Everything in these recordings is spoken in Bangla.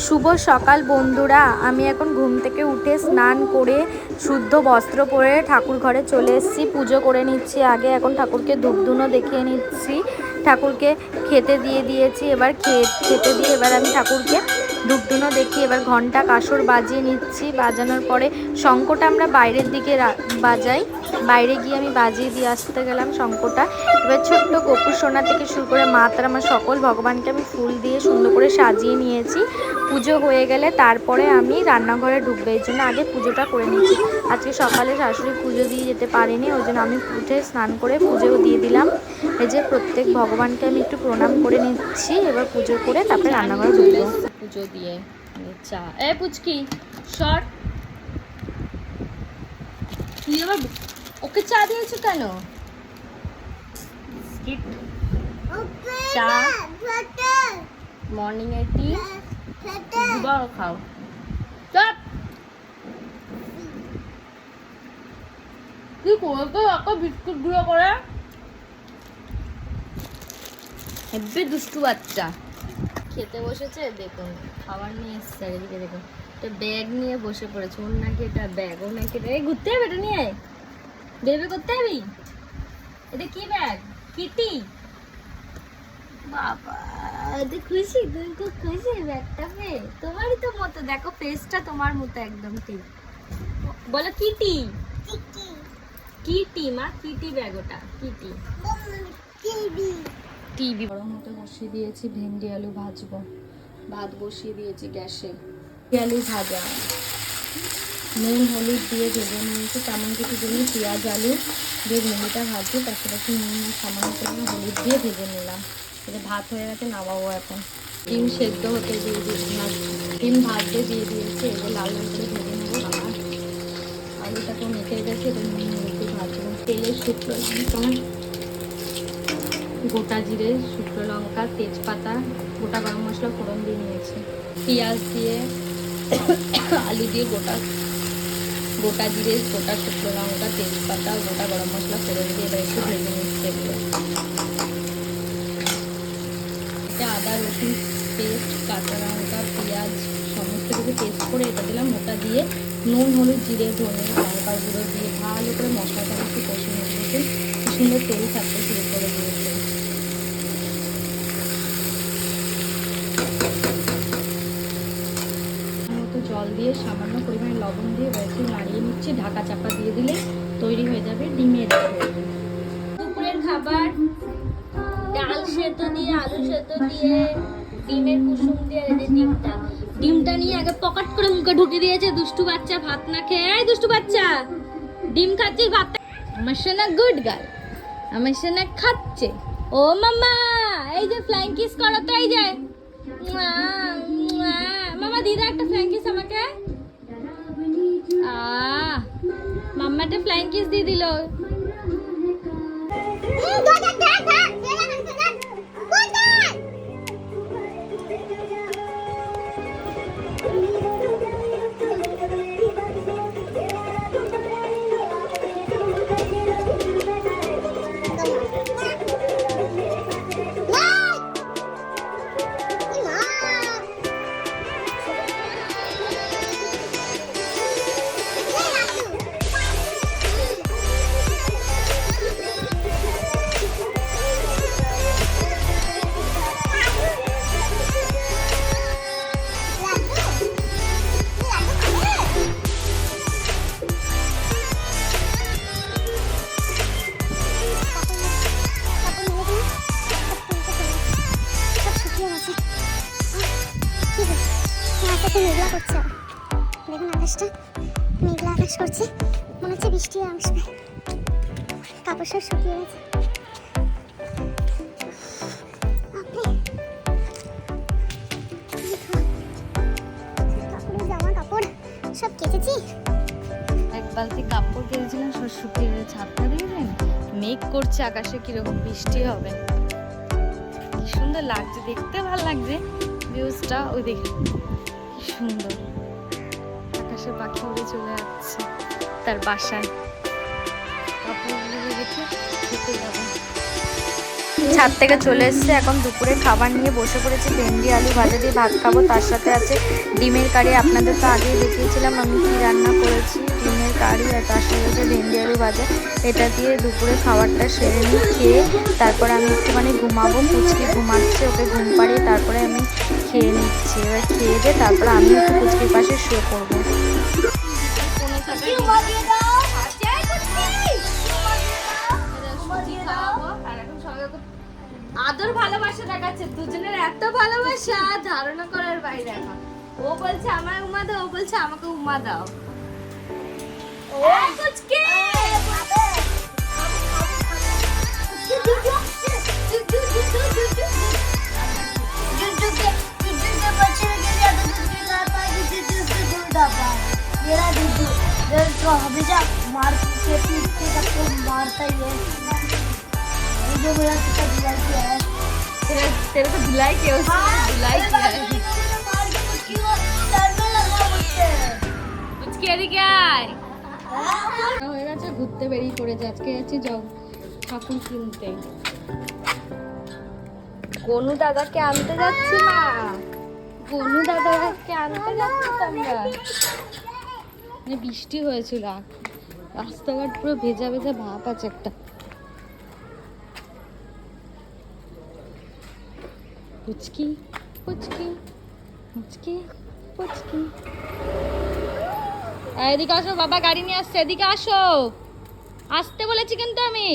শুভ সকাল বন্ধুরা, আমি এখন ঘুম থেকে উঠে স্নান করে শুদ্ধ বস্ত্র পরে ঠাকুর ঘরে চলে এসেছি। পুজো করে নিচ্ছি আগে। এখন ঠাকুরকে ধূপধুনো দেখিয়ে নিচ্ছি। ঠাকুরকে খেতে দিয়ে দিয়েছি। এবার খেতে দিয়ে এবার আমি ঠাকুরকে ধূপধুনো দেখিয়ে এবার ঘন্টা কাসর বাজিয়ে নিচ্ছি। বাজানোর পরে শঙ্খটা আমরা বাইরের দিকে বাজাই। বাইরে গিয়ে আমি বাজিয়ে দিয়ে আসতে গেলাম শঙ্খটা। এবার ছোট্ট গোপুর সোনা থেকে শুরু করে মা তারা আমার সকল ভগবানকে আমি ফুল দিয়ে সুন্দর করে সাজিয়ে নিয়েছি। পুজো হয়ে গেলে তারপরে আমি রান্নাঘরে ঢুকবো, এই জন্য আগে পুজোটা করে নিচ্ছি। আজকে সকালে শাশুড়ি পুজো দিয়ে যেতে পারেনি, ওই জন্য আমি উঠে স্নান করে পুজোও দিয়ে দিলাম। এই যে প্রত্যেক ভগবানকে আমি একটু প্রণাম করে নিচ্ছি। এবার পুজো করে তারপরে রান্নাঘরে ঢুকবো। পুজো দিয়ে চা পুচকি শর্ট তুই আবার ওকে চা দিয়েছো কেন? চা মর্নিং এর টি দুবার খাও। চপ কি করবে ওকে বিস্কুট গুলো করে? হেব্বি দুষ্টু বাচ্চা। খেতে বসেছে, দেখুন খাবার নিয়ে এসছে। এদিকে দেখুন একটা ব্যাগ নিয়ে বসে পড়েছে। ওর নাকি এটা ব্যাগ, ওর নাকি এটা ঘুরতে হবে। এটা নিয়ে বেরবে করতে হবি। এটা কি ব্যাগ? কিটি? বাবা খুশি? তুমি খুব খুশি ব্যাগটা পেয়ে? তোমারই তো মতো, দেখো ফেসটা তোমার মতো একদম। ঠিক বলো কিটি। কিটি মা, কিটি ব্যাগ ওটা। কিটি টিভি গরম হতে বসিয়ে দিয়েছি। ভেন্ডি আলু ভাজবো। ভাত বসিয়ে দিয়েছি গ্যাসে। আলু ভাজা নুন হলুদ দিয়ে ভেজে নিয়েছি। তেমন কিছু দিন পেঁয়াজ আলু দিয়ে ভেন্ডিটা ভাজছি। তার সাথে নুন সামান্য পরিমাণ হলুদ দিয়ে ভেজে নিলাম। এটা ভাত হয়ে গেছে, নামাবো এখন। ডিম সেদ্ধ হতে দিয়ে ডিম ভাজতে দিয়ে দিয়েছি। এবার লাল লাল করে ভেজে নেবো। আমার আলুটাকে মেখে গেছে। এবার নুন হলুদ দিয়ে ভাজবো। তেলের শুকনো তোমার গোটা জিরে, শুকনো লঙ্কা, তেজপাতা, গোটা গরম মশলা ফোড়ন দিয়ে নিয়েছি। পেঁয়াজ দিয়ে আলু দিয়ে গোটা জিরে, গোটা শুকনো লঙ্কা, তেজপাতা, গোটা গরম মশলা ফোড়ন দিয়ে এবার একটু ভেজে নিচ্ছি এগুলো। এটা আদা রসুন পেস্ট, কাঁচা লঙ্কা, পেঁয়াজ সমস্ত কিছু পেস্ট করে এটা দিলাম। ওটা দিয়ে নুন হলুদ জিরে ধনে লঙ্কার গুঁড়ো দিয়ে ভালো করে মশলাটা একটু কষে নিয়েছি। সুন্দর তেল থাকতে শুরু করে দিয়েছে। জল দিয়ে সামান্য পরিমাণে লবণ দিয়ে একটু নাড়িয়ে নিচ্ছি। ঢাকা চাপা দিয়ে দিলে তৈরি হয়ে যাবে ডিমের ঝোল। দুপুরের খাবার ডাল সেদ্ধ দিয়ে, আলু সেদ্ধ দিয়ে, ডিমের কুসুম দিয়ে। ডিমটা নিয়ে আগে পকেট করে মুখে ঢুকে দিয়েছে দুষ্টু বাচ্চা। ভাত না খেয়ে, এই দুষ্টু বাচ্চা ডিম খাচ্ছিস ভাত? আমার সোনা গুড গার্ল, আমার সোনা খাচ্ছে। ও মামা এই যে ফ্লাইং কিস করো তো। এই যে মামা দিদা একটা ফ্লাইং কিস আমাকে। মাম্মা একটা ফ্লাইং কিস দিয়ে দিল। মেঘলা করছে, দেখুন আকাশটা মেঘলা আকাশ করছে, মনে হচ্ছে বৃষ্টি আসবে। কাপড় সব শুকিয়ে গেছে। জামা কাপড় সব কেচেছি। এক বালতি কাপড় কেচেছিলাম, সব শুকিয়ে গেছে। ছাদটা দেখবেন মেঘ করছে আকাশে, কিরকম বৃষ্টি হবে। কি সুন্দর লাগছে, দেখতে ভালো লাগছে ভিউজটা। ওই দেখে সুন্দর আকাশে পাখি উড়ে চলে যাচ্ছে তার বাসায়। কাপড়গুলো রেখে খেতে যাবো। ছাদ থেকে চলে এসছে, এখন দুপুরে খাবার নিয়ে বসে পড়েছি। ভেন্ডি আলু ভাজা দিয়ে ভাত খাবো, তার সাথে আছে ডিমের কারি। আপনাদের তো আগেই দেখিয়েছিলাম আমি কি রান্না করেছি, ডিমের কারি আর তার সাথে আছে ভেন্ডি আলু ভাজা। এটা দিয়ে দুপুরে খাবারটা সেরে নিই, খেয়ে তারপর আমি একটুখানি ঘুমাবো। পুচকি ঘুমাচ্ছে, ওকে ঘুম পাড়িয়ে তারপরে আমি খেয়ে নিচ্ছি। এবার খেয়ে দিয়ে তারপর আমি একটু পুচকির পাশে শুয়ে পড়বো। আদর ভালোবাসা দেখাচ্ছে, দুজনের এত ভালোবাসা ধারণা করার বাইরে। এখন ও বলছে আমায় উমা দাও, ও বলছে আমাকে উমা দাও। ও কুচকি हमेशा मार के पीट के सबको मारता ही है। जो मेरा कितना धुलाई किया है, तेरे को धुलाई किया, उसने धुलाई किया है। मार के कुछ डर में लगा मुझसे। कुचकी এদিকে আয়। হয়ে গেছে, ঘুরতে বেরিয়ে পড়েছে। আজকে যাচ্ছি ঠাকুর কিনতে। গনু দাদাকে আনতে যাচ্ছি মা, গনু দাদাকে আনতে যাচ্ছি তোমরা। বৃষ্টি হয়েছিল, রাস্তাঘাট পুরো ভেজা ভেজা ভাব আছে একটা। পুচকি পুচকি পুচকি পুচকি, এদিকে আসো, বাবা গাড়ি নিয়ে আসছে, এদিকে আসো। আসতে বলেছি কিন্তু আমি।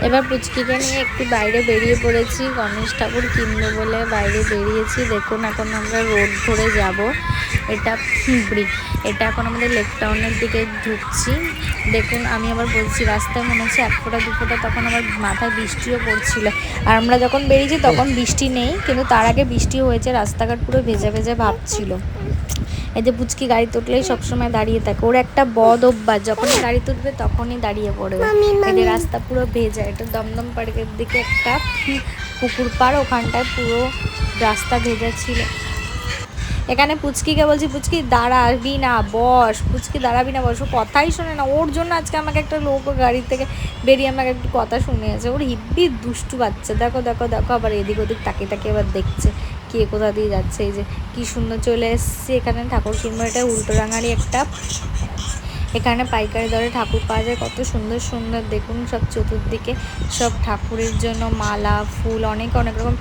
এবার পুচকিকে নিয়ে একটু বাইরে বেরিয়ে পড়েছি, গণেশ ঠাকুর কিনবো বলে বাইরে বেরিয়েছি। দেখুন এখন আমরা রোড ধরে যাব, এটা এটা এখন আমাদের লেক টাউনের দিকে ঢুকছি। দেখুন আমি আবার বলছি, রাস্তায় মনে হচ্ছে 1 ফোঁটা 2 ফোঁটা, তখন আবার মাথায় বৃষ্টিও পড়ছিল। আর আমরা যখন বেরিয়েছি তখন বৃষ্টি নেই, কিন্তু তার আগে বৃষ্টি হয়েছে, রাস্তাঘাট পুরো ভেজা ভেজা ভাব ছিল। এই যে পুচকি গাড়ি তুললেই সবসময় দাঁড়িয়ে থাকে, ওর একটা বদ অভ্যাস, যখনই গাড়ি তুলবে তখনই দাঁড়িয়ে পড়বে। এই যে রাস্তা পুরো ভেজা, এটা দমদম পার্কের দিকে একটা পুকুর পাড়, ওখানটায় পুরো রাস্তা ভেজা ছিল। এখানে পুচকিকে বলছি, পুচকি দাঁড়াবি না বস, পুচকি দাঁড়াবি না বস, ও কথাই শোনে না। ওর জন্য আজকে আমাকে একটা লোক গাড়ি থেকে বেরিয়ে আমাকে একটু কথা শুনিয়েছে। ওর হিব্বি দুষ্টু বাচ্চা, দেখো দেখো দেখো, আবার এদিক ওদিক তাকিয়ে তাকিয়ে আবার দেখছে কে কোথা দিয়ে যাচ্ছে। এই যে কি সুন্দর চলে এসছে এখানে ঠাকুর কিনবো। এটা উল্টোডাঙারি একটা, এখানে পাইকারি দরে ঠাকুর পাওয়া যায়, কত সুন্দর সুন্দর। দেখুন সব চতুর্দিকে সব ঠাকুরের জন্য মালা, ফুল, অনেক অনেক রকম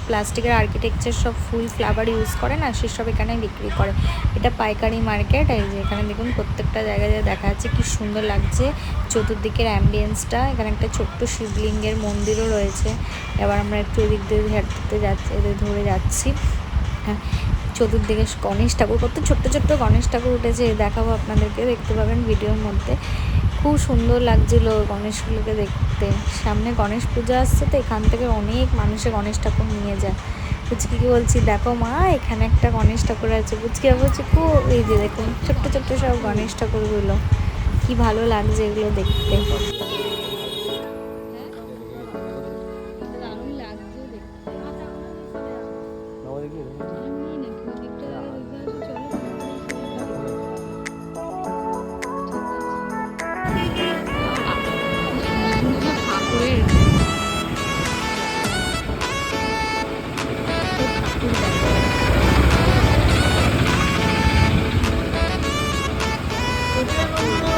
প্লাস্টিকের আর্কিটেকচার সব ফুল ফ্লাওয়ার ইউজ করে না, সেসব এখানে বিক্রি করে। এটা পাইকারি মার্কেট। এই যে এখানে দেখুন প্রত্যেকটা জায়গায় দেখা যাচ্ছে কি সুন্দর লাগছে চতুর্দিকের অ্যাম্বিয়েন্সটা। এখানে একটা ছোট্ট শিবলিঙ্গের মন্দিরও রয়েছে। এবার আমরা একটু এদিক দিয়ে হেঁটে যাচ্ছি, এদের ধরে যাচ্ছি। হ্যাঁ, চতুর্দিকে গণেশ ঠাকুর, কত ছোট্ট ছোট্ট গণেশ ঠাকুর উঠেছে, দেখাবো আপনাদেরকে, দেখতে পাবেন ভিডিওর মধ্যে। খুব সুন্দর লাগছিল গণেশগুলোকে দেখতে। সামনে গণেশ পূজা আসছে, তো এখান থেকে অনেক মানুষে গণেশ ঠাকুর নিয়ে যায়। পুচকিকে বলছি দেখো মা, এখানে একটা গণেশ ঠাকুর আছে। পুচকি বলছি খুব, এই যে দেখুন ছোট্ট ছোট্ট সব গণেশ ঠাকুরগুলো, কি ভালো লাগছে এগুলো দেখতে।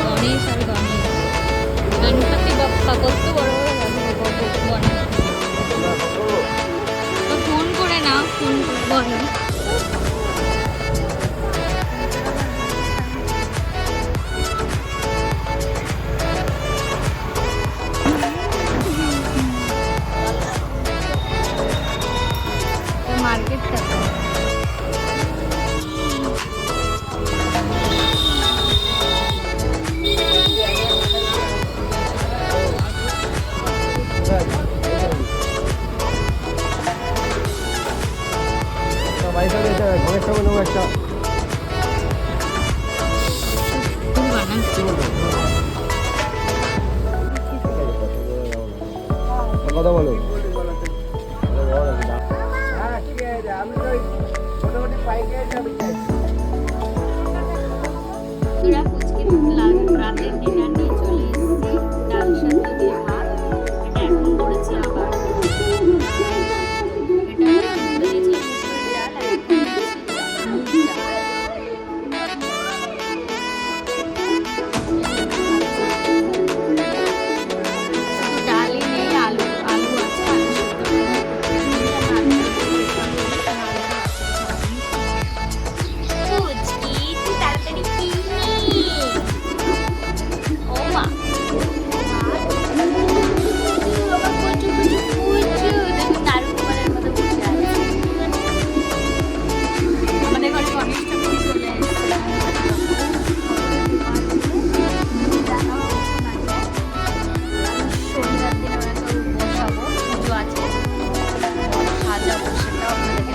গণেশ আর গণেশ, গণপতি বাপ্পা, কত বড় বড় গণেশ। তো ফোন করে না, ফোন বলো। মার্কেটটা কথা বলো। রাতের ডিনার নিয়ে চলে এসেছি। যাবো সেটাও আপনাদেরকে